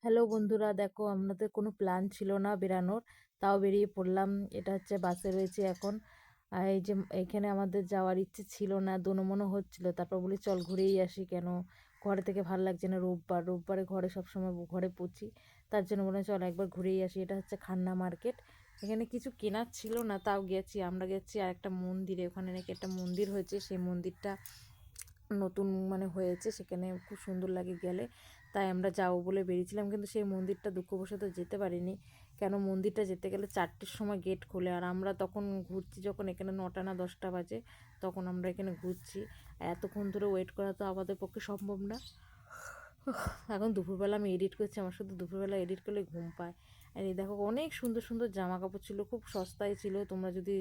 Hello বন্ধুরা, দেখো আমাদের কোনো প্ল্যান ছিল না বেরানোর, তাও বেরিয়ে পড়লাম। এটা হচ্ছে বাসে রয়েছে এখন। আর এই যে এখানে আমাদের যাওয়ার ইচ্ছে ছিল না, দোনোমনো হচ্ছিল, তারপর বলি চল ঘুরেই আসি। কেন ঘরে থেকে ভাল লাগছে না, রোববারে ঘরে সবসময় ঘরে পচি, তার জন্য বলে চল একবার ঘুরেই আসি। এটা হচ্ছে খান্না মার্কেট। এখানে কিছু কেনার ছিল না, তাও গেছি। আমরা গেছি আর একটা মন্দিরে, ওখানে নাকি একটা মন্দির হয়েছে, সেই মন্দিরটা নতুন হয়েছে, সেখানে খুব সুন্দর লাগে গেলে। তাই আমরা যাবো বলে বেরিয়েছিলাম, কিন্তু সেই মন্দিরটা দুঃখবশত যেতে পারিনি। কেন মন্দিরটা যেতে গেলে 4টের সময় গেট খোলে, আর আমরা তখন ঘুরছি যখন, এখানে 9টা না 10টা বাজে, তখন আমরা এখানে ঘুরছি। এতক্ষণ ধরে ওয়েট করা তো আমাদের পক্ষে সম্ভব না। এখন দুপুরবেলা আমি এডিট করছি, আমার শুধু দুপুরবেলা এডিট করলে ঘুম পায়। আর এই দেখো অনেক সুন্দর সুন্দর জামা কাপড় ছিল, খুব সস্তায় ছিল। তোমরা যদি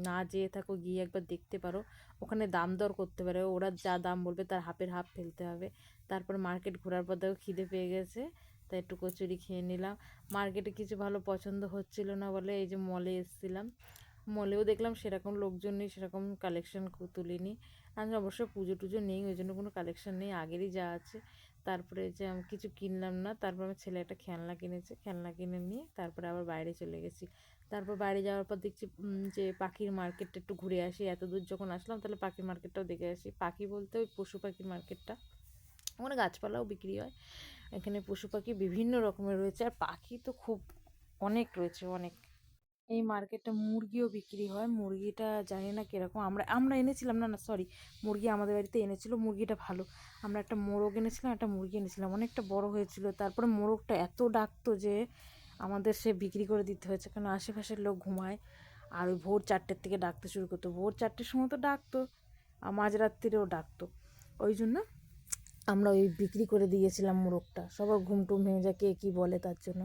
না যেয়ে থাকো, গিয়ে একবার দেখতে পারো। ওখানে দাম দর করতে পারে, ওরা যা দাম বলবে তার হাফের হাফ ফেলতে হবে। তারপর মার্কেট ঘোরার পর দেখো খিদে পেয়ে গেছে, তাই একটু কচুরি খেয়ে নিলাম। মার্কেটে কিছু ভালো পছন্দ হচ্ছিল না বলে এই যে মলে এসেছিলাম। মলেও দেখলাম সেরকম লোকজন নেই, সেরকম কালেকশন তুলিনি। আমি অবশ্য পুজো টুজো নেই, ওই জন্য কোনো কালেকশন নেই, আগেরই যা আছে। তারপরে যে আমি কিছু কিনলাম না, তারপর আমার ছেলে একটা খেলনা কিনেছে, খেলনা কিনে নিয়ে তারপরে আবার বাইরে চলে গেছি। তারপর বাইরে যাওয়ার পর দেখছি যে পাখির মার্কেটটা একটু ঘুরে আসি, এত দূর যখন আসলাম তাহলে পাখির মার্কেটটাও দেখে আসি। পাখি বলতে ওই পশু পাখির মার্কেটটা, ওখানে গাছপালাও বিক্রি হয়। এখানে পশু পাখি বিভিন্ন রকমের রয়েছে, আর পাখি তো খুব অনেক রয়েছে, অনেক। এই মার্কেটে মুরগিও বিক্রি হয়, মুরগিটা জানি না কীরকম। আমরা আমরা এনেছিলাম, না না সরি, মুরগি আমাদের বাড়িতে এনেছিল, মুরগিটা ভালো। আমরা একটা মোরগ এনেছিলাম, একটা মুরগি এনেছিলাম, অনেকটা বড় হয়েছিল। তারপরে মোরগটা এত ডাকতো যে আমাদের সে বিক্রি করে দিতে হয়েছে, কারণ আশেপাশের লোক ঘুমায়। আর ওই ভোর 4টের থেকে ডাকতে শুরু করতো, ভোর 4টের সময় তো ডাকতো, আর মাঝরাত্রিরেও ডাকতো। ওই জন্য আমরা ওই বিক্রি করে দিয়েছিলাম মোরগটা, সবার ঘুম টুম ভেঙে যায়, কে কী বলে তার জন্য।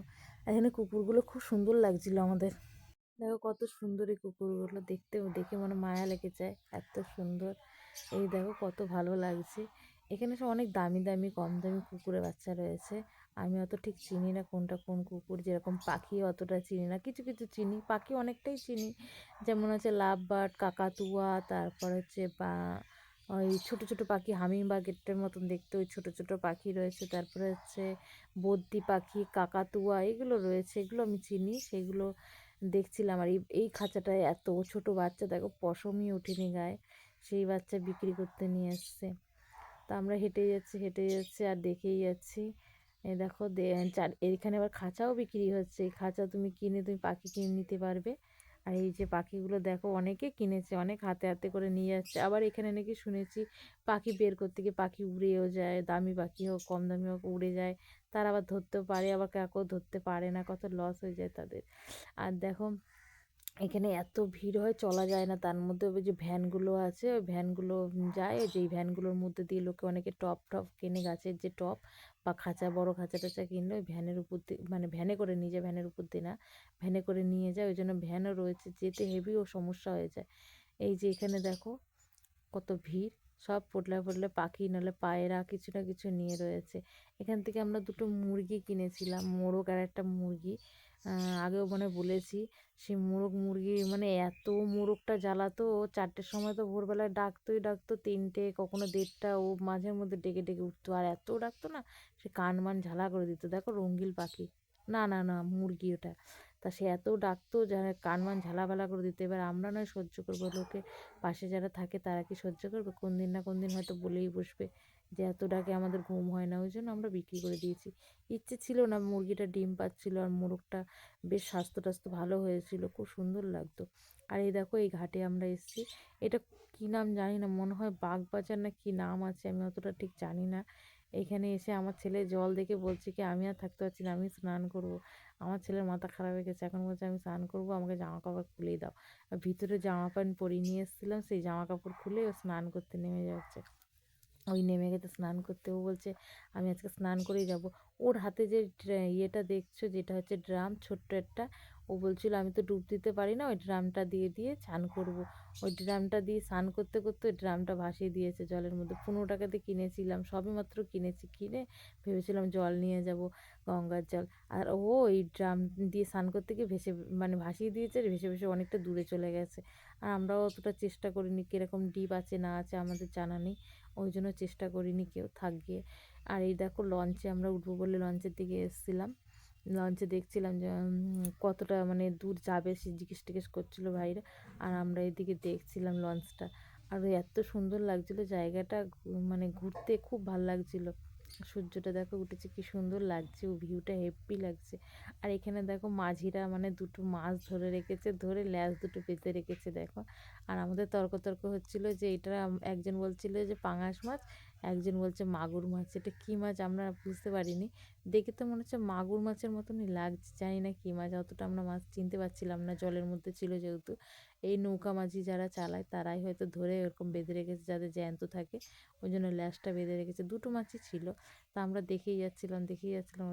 এখানে কুকুরগুলো খুব সুন্দর লাগছিল আমাদের। দেখো কত সুন্দর এই কুকুরগুলো, দেখে মনে মায়া লেগে যায়, এত সুন্দর। এই দেখো কত ভালো লাগছে। এখানে সব অনেক দামি দামি কম দামি কুকুরের বাচ্চা রয়েছে। আমি অত ঠিক চিনি না কোনটা কোন কুকুর, যেরকম পাখি অতটা চিনি না, কিছু কিছু চিনি, পাখি অনেকটাই চিনি। যেমন হচ্ছে লাভ বার্ড, কাকাতুয়া, তারপর হচ্ছে বা ওই ছোটো ছোটো পাখি, হামিং বার্ডের মতন দেখতে ওই ছোটো ছোটো পাখি রয়েছে। তারপরে হচ্ছে বদ্রি পাখি, কাকাতুয়া, এগুলো রয়েছে, এগুলো আমি চিনি, সেগুলো দেখছিলাম। আর এই খাঁচাটায় এত ছোট বাচ্চা, দেখো পশমই ওঠেনি গায়ে, সেই বাচ্চা বিক্রি করতে নিয়ে এসছে। তা আমরা হেঁটে যাচ্ছি আর দেখেই যাচ্ছি। এই দেখো এইখানে আবার খাঁচাও বিক্রি হচ্ছে, এই খাঁচা তুমি পাখি কিনে নিতে পারবে। আর এই যে পাখিগুলো দেখো অনেকে কিনেছে, অনেক হাতে হাতে করে নিয়ে যাচ্ছে। আবার এখানে নাকি শুনেছি পাখি বের করতে গিয়ে পাখি উড়েও যায়, দামি পাখি হোক কম দামি হোক উড়ে যায়। তারা আবার ধরতেও পারে, আবার কাউকেও ধরতে পারে না, কত লস হয়ে যায় তাদের। আর দেখো এখানে এত ভিড় হয়, চলা যায় না। তার মধ্যে ওই যে ভ্যানগুলো আছে, ওই ভ্যানগুলো যায়, যেই ভ্যানগুলোর মধ্যে দিয়ে লোকে অনেকে টপ টপ কেনে, গাছের যে টপ বা খাঁচা, বড় খাঁচা টাচা কিনলে ওই ভ্যানের উপর দিয়ে, ভ্যানে করে নিয়ে যায়, ভ্যানের উপর দিয়ে না, ভ্যানে করে নিয়ে যায়। ওই জন্য ভ্যানও রয়েছে, যেতে হেভি ও সমস্যা হয়ে যায়। এই যে এখানে দেখো কত ভিড়, সব পোটলা পোটলা পাখি নাহলে পায়রা কিছু না কিছু নিয়ে রয়েছে। এখান থেকে আমরা দুটো মুরগি কিনেছিলাম, মোরগ আর একটা মুরগি। আগেও বলেছি। সেই মুরগি এত মোরগটা জ্বালাতো, ও 4টের সময় তো ভোরবেলায় ডাকতো 3টে, কখনো 1:30, ও মাঝের মধ্যে ডেকে ডেকে উঠতো, আর এত ডাকতো না, সে কান মান ঝালা করে দিত। দেখো রঙ্গিল পাখি, না না না মুরগি ওটা। তা সে এত ডাকতো যে কান মান ঝালাপালা করে দিত। এবার আমরা নয় সহ্য করবো, লোকে পাশে যারা থাকে তারা কি সহ্য করবে? কোন দিন না কোন দিন হয়তো বলেই বসবে যে এত ডাকে আমাদের ঘুম হয় না। ওই জন্য আমরা বিক্রি করে দিয়েছি। ইচ্ছে ছিল না, মুরগিটা ডিম পাচ্ছিল, আর মোরগটা বেশ স্বাস্থ্য টাস্থ্য ভালো হয়েছিল, খুব সুন্দর লাগতো। আর এই দেখো এই ঘাটে আমরা এসেছি, এটা কি নাম জানি না, মনে হয় বাগবাজার না কি নাম আছে, আমি অতটা ঠিক জানি না। এইখানে এসে আমার ছেলে জল দেখে বলছে কি আমি আর থাকতে পারছি না, আমি স্নান করব। আমার ছেলের মাথা খারাপ হয়ে গেছে, এখন বলছে আমি স্নান করবো, আমাকে জামা কাপড় খুলেই দাও। আর ভিতরে জামা প্যান্ট পরিয়ে নিয়ে এসেছিলাম, সেই জামা কাপড় খুলে ও স্নান করতে নেমে যাচ্ছে। ওই নেমে গেছে স্নান করতে, ও বলছে আমি আজকে স্নান করেই যাব। ওর হাতে যে ইয়েটা দেখছো, যেটা হচ্ছে ড্রাম ছোট্ট একটা, ও বলছিল আমি তো ডুব দিতে পারি না, ওই ড্রামটা দিয়ে দিয়ে স্নান করব। ওই ড্রামটা দিয়ে স্নান করতে করতে ওই ড্রামটা ভাসিয়ে দিয়েছে জলের মধ্যে। 15 টাকা দিয়ে কিনেছিলাম, সবে মাত্র কিনেছি, কিনে ভেবেছিলাম জল নিয়ে যাব, গঙ্গার জল। আর ও ওই ড্রাম দিয়ে স্নান করতে গিয়ে ভেসে ভাসিয়ে দিয়েছে, ভেসে ভেসে অনেকটা দূরে চলে গেছে। আর আমরাও অতটা চেষ্টা করিনি, কীরকম ডিপ আছে না আছে আমাদের জানা নেই। ওই জন্য চেষ্টা করিনি কেউ থাক গিয়ে। আর এই দেখো লঞ্চে আমরা উঠবো বলে লঞ্চের দিকে এসেছিলাম। লঞ্চে দেখছিলাম যে কতটা মানে দূর যাবে সে জিজ্ঞেস টিজ্ঞেস করছিলো ভাইরা। আর আমরা এদিকে দেখছিলাম লঞ্চটা। আর এত সুন্দর লাগছিলো জায়গাটা, মানে ঘুরতে খুব ভাল লাগছিলো। সূর্যটা দেখো উঠেছে, কি সুন্দর লাগছে, ও ভিউটা হেব্বি লাগছে। আর এখানে দেখো মাঝিরা মানে দুটো মাছ ধরে রেখেছে, ধরে ল্যাজ দুটো পেতে রেখেছে দেখো। আর আমাদের তর্ক তর্ক হচ্ছিলো যে এটা একজন বলছিল যে পাঙাশ মাছ, একজন বলছে মাগুর মাছ। এটা কী মাছ আমরা বুঝতে পারিনি। দেখে তো মনে হচ্ছে মাগুর মাছের মতনই লাগছে, জানি না কী মাছ, অতটা আমরা মাছ চিনতে পারছিলাম না, জলের মধ্যে ছিল যেহেতু। এই নৌকা মাঝি যারা চালায় তারাই হয়তো ধরে এরকম বেঁধে রেখেছে যাদের জ্যান্ত থাকে, ওই জন্য ল্যাজটা বেঁধে রেখেছে। দুটো মাছই ছিল, তা আমরা দেখেই যাচ্ছিলাম দেখেই যাচ্ছিলাম।